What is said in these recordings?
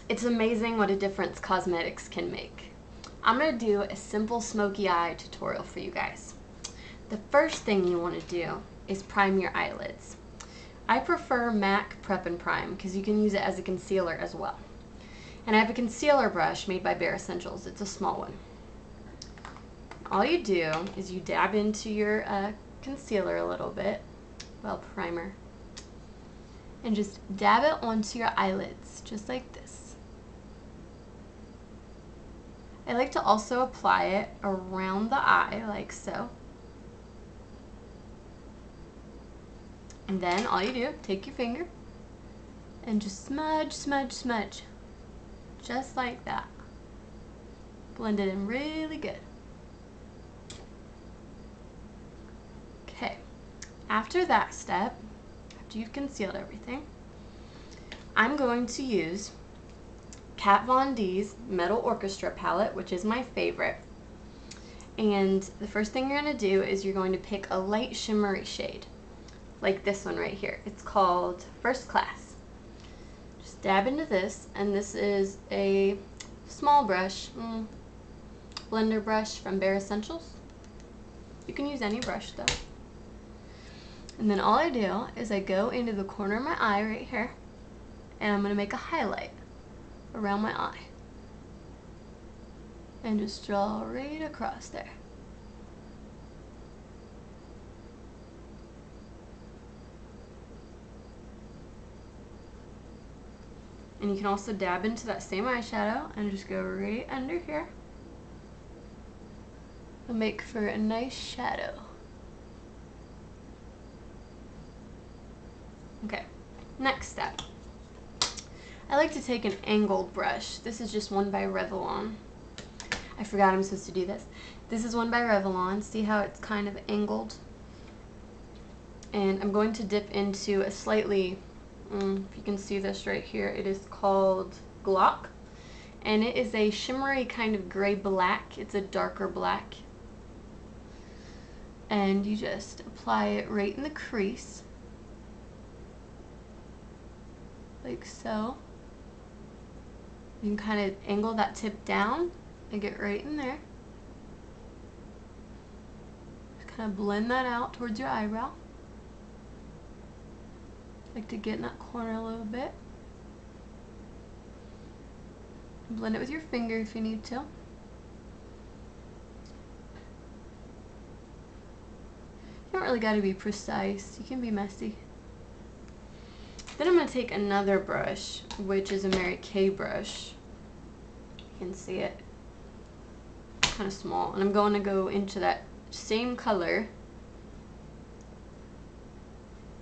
It's amazing what a difference cosmetics can make. I'm going to do a simple smoky eye tutorial for you guys. The first thing you want to do is prime your eyelids. I prefer MAC Prep and Prime because you can use it as a concealer as well. And I have a concealer brush made by Bare Essentials. It's a small one. All you do is you dab into your concealer a little bit, well, primer, and just dab it onto your eyelids, just like this. I like to also apply it around the eye, like so. And then all you do, take your finger and just smudge, smudge, smudge. Just like that. Blend it in really good. Okay, after that step, after you've concealed everything, I'm going to use Kat Von D's Metal Orchestra palette, which is my favorite. And the first thing you're going to do is you're going to pick a light shimmery shade, like this one right here. It's called First Class. Just dab into this, and this is a small brush, blender brush from Bare Essentials. You can use any brush though. And then all I do is I go into the corner of my eye right here, and I'm going to make a highlight around my eye. And just draw right across there. And you can also dab into that same eyeshadow and just go right under here. It'll make for a nice shadow. Okay, next step. I like to take an angled brush. This is just one by Revlon. I forgot I'm supposed to do this. This is one by Revlon. See how it's kind of angled? And I'm going to dip into a slightly, if you can see this right here, it is called Glock. And it is a shimmery kind of gray black. It's a darker black. And you just apply it right in the crease. Like so. You can kind of angle that tip down and get right in there. Just kind of blend that out towards your eyebrow. Like to get in that corner a little bit. Blend it with your finger if you need to. You don't really got to be precise. You can be messy. Then I'm going to take another brush, which is a Mary Kay brush. You can see it. Kind of small. And I'm going to go into that same color.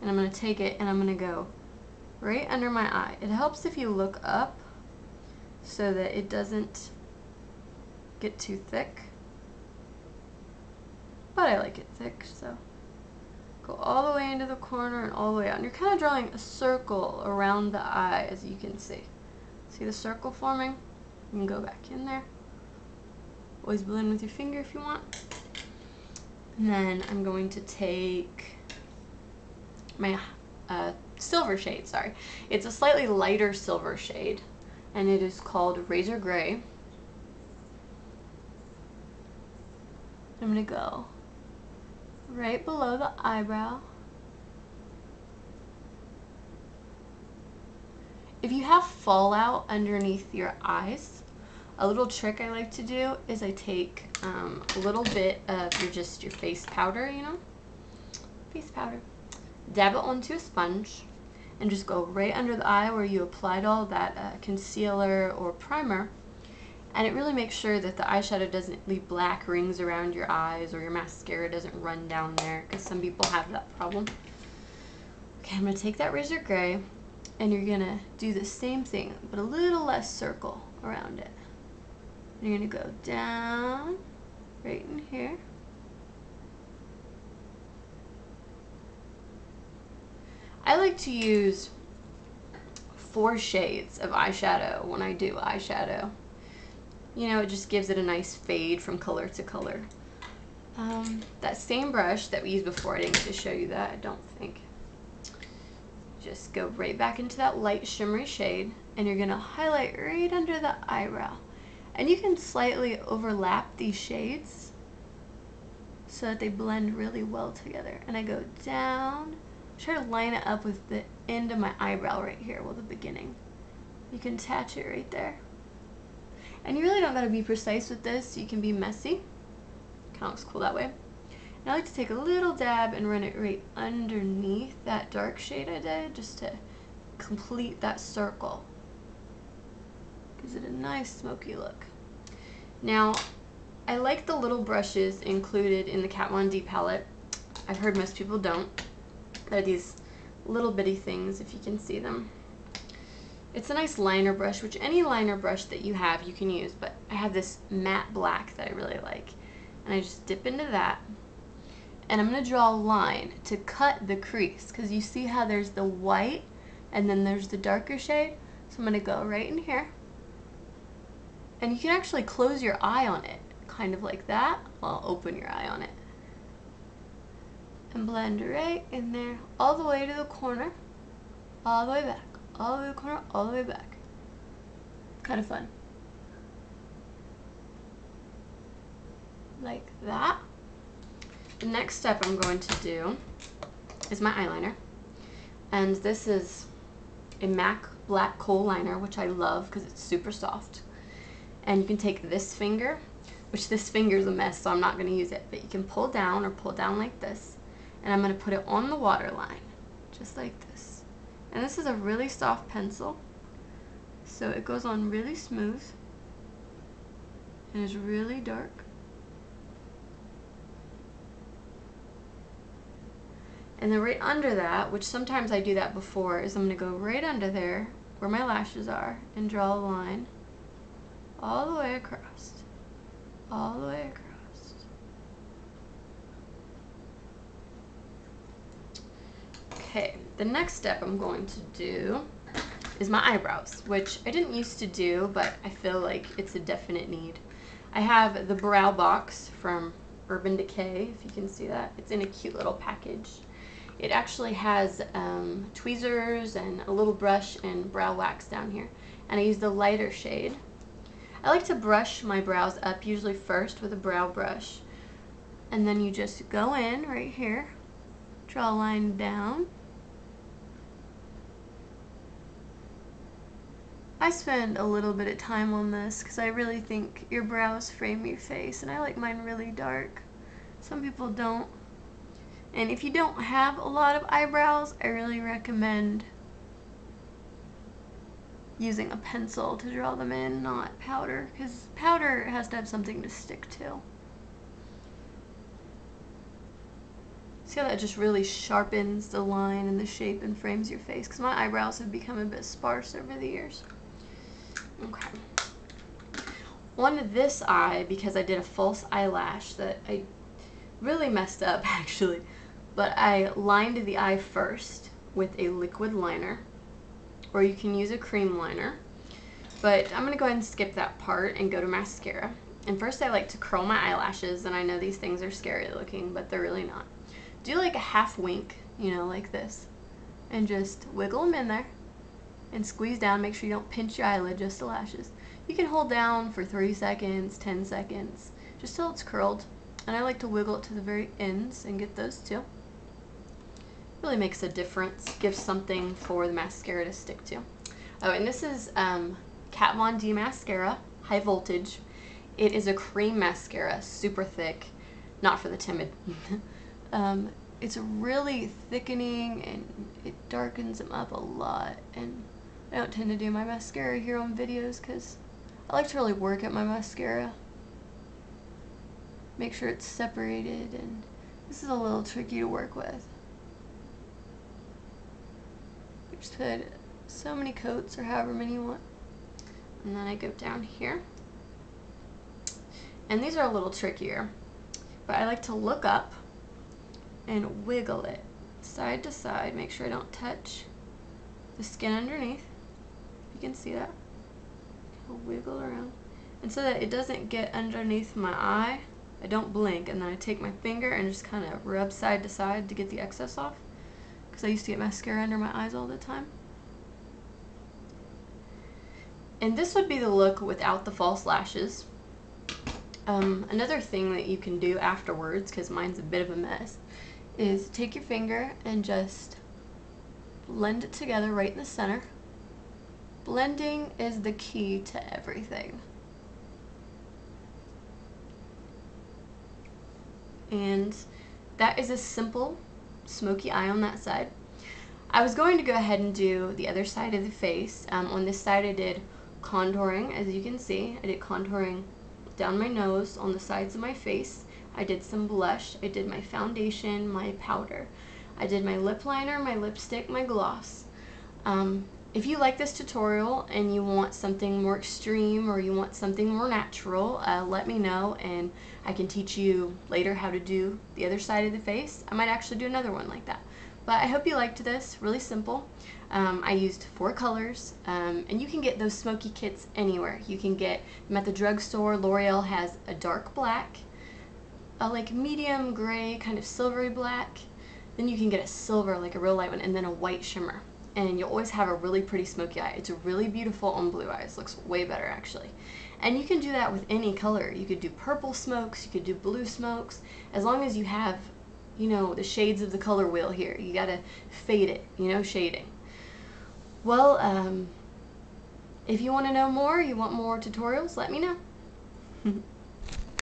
And I'm going to take it and I'm going to go right under my eye. It helps if you look up so that it doesn't get too thick. But I like it thick, so. Go all the way into the corner and all the way out. And you're kind of drawing a circle around the eye, as you can see. See the circle forming? You can go back in there. Always blend with your finger if you want. And then I'm going to take my silver shade, sorry. It's a slightly lighter silver shade, and it is called Razor Gray. I'm going to go right below the eyebrow. If you have fallout underneath your eyes, a little trick I like to do is I take a little bit of your face powder, you know, face powder, dab it onto a sponge, and just go right under the eye where you applied all that concealer or primer. And it really makes sure that the eyeshadow doesn't leave black rings around your eyes, or your mascara doesn't run down there, because some people have that problem. Okay, I'm going to take that Razor Gray, and you're going to do the same thing, but a little less circle around it. And you're going to go down, right in here. I like to use 4 shades of eyeshadow when I do eyeshadow. You know, it just gives it a nice fade from color to color. That same brush that we used before, I didn't get to show you that, I don't think. Just go right back into that light shimmery shade and you're gonna highlight right under the eyebrow. And you can slightly overlap these shades so that they blend really well together. And I go down, try to line it up with the end of my eyebrow right here, well, the beginning. You can attach it right there. And you really don't gotta be precise with this, you can be messy. Kinda looks cool that way. And I like to take a little dab and run it right underneath that dark shade I did, just to complete that circle. Gives it a nice smoky look. Now, I like the little brushes included in the Kat Von D palette. I've heard most people don't. They're these little bitty things, if you can see them. It's a nice liner brush, which any liner brush that you have you can use, but I have this matte black that I really like. And I just dip into that. And I'm going to draw a line to cut the crease, because you see how there's the white and then there's the darker shade. So I'm going to go right in here. And you can actually close your eye on it, kind of like that. Well, open your eye on it. And blend right in there, all the way to the corner, all the way back, all the way to the corner, all the way back. Kind of fun. Like that. The next step I'm going to do is my eyeliner. And this is a MAC Black Kohl liner, which I love because it's super soft. And you can take this finger, which this finger is a mess, so I'm not going to use it, but you can pull down or pull down like this. And I'm going to put it on the waterline, just like this. And this is a really soft pencil, so it goes on really smooth and is really dark. And then right under that, which sometimes I do that before, is I'm going to go right under there where my lashes are and draw a line all the way across, all the way across. Okay, the next step I'm going to do is my eyebrows, which I didn't used to do, but I feel like it's a definite need. I have the Brow Box from Urban Decay, if you can see that. It's in a cute little package. It actually has tweezers and a little brush and brow wax down here. And I use the lighter shade. I like to brush my brows up, usually first with a brow brush. And then you just go in right here, draw a line down. I spend a little bit of time on this because I really think your brows frame your face, and I like mine really dark. Some people don't. And if you don't have a lot of eyebrows, I really recommend using a pencil to draw them in, not powder, because powder has to have something to stick to. See how that just really sharpens the line and the shape and frames your face, because my eyebrows have become a bit sparse over the years. Okay. On this eye, because I did a false eyelash that I really messed up actually, but I lined the eye first with a liquid liner, or you can use a cream liner, but I'm going to go ahead and skip that part and go to mascara. And first I like to curl my eyelashes, and I know these things are scary looking, but they're really not. Do like a half wink, you know, like this, and just wiggle them in there and squeeze down. Make sure you don't pinch your eyelid, just the lashes. You can hold down for 3 seconds, 10 seconds, just till it's curled. And I like to wiggle it to the very ends and get those too. Really makes a difference, gives something for the mascara to stick to. Oh, and this is Kat Von D mascara, high voltage. It is a cream mascara, super thick, not for the timid. It's really thickening and it darkens them up a lot. And I don't tend to do my mascara here on videos because I like to really work at my mascara. Make sure it's separated, and this is a little tricky to work with. You just put so many coats or however many you want. And then I go down here. And these are a little trickier, but I like to look up and wiggle it side to side. Make sure I don't touch the skin underneath. You can see that. I'll wiggle around. And so that it doesn't get underneath my eye, I don't blink, and then I take my finger and just kind of rub side to side to get the excess off, because I used to get mascara under my eyes all the time. And this would be the look without the false lashes. Another thing that you can do afterwards, because mine's a bit of a mess, is take your finger and just blend it together right in the center. Blending is the key to everything. And that is a simple smoky eye on that side. I was going to go ahead and do the other side of the face. On this side I did contouring, as you can see. I did contouring down my nose, on the sides of my face. I did some blush, I did my foundation, my powder. I did my lip liner, my lipstick, my gloss. If you like this tutorial and you want something more extreme or you want something more natural, let me know and I can teach you later how to do the other side of the face. I might actually do another one like that. But I hope you liked this. Really simple. I used 4 colors, and you can get those smoky kits anywhere. You can get them at the drugstore. L'Oreal has a dark black, a like medium gray, kind of silvery black. Then you can get a silver, like a real light one, and then a white shimmer. And you'll always have a really pretty smoky eye. It's really beautiful on blue eyes. Looks way better actually. And you can do that with any color. You could do purple smokes, you could do blue smokes, as long as you have, you know, the shades of the color wheel here. You gotta fade it, you know, shading. Well, if you want to know more, you want more tutorials, let me know.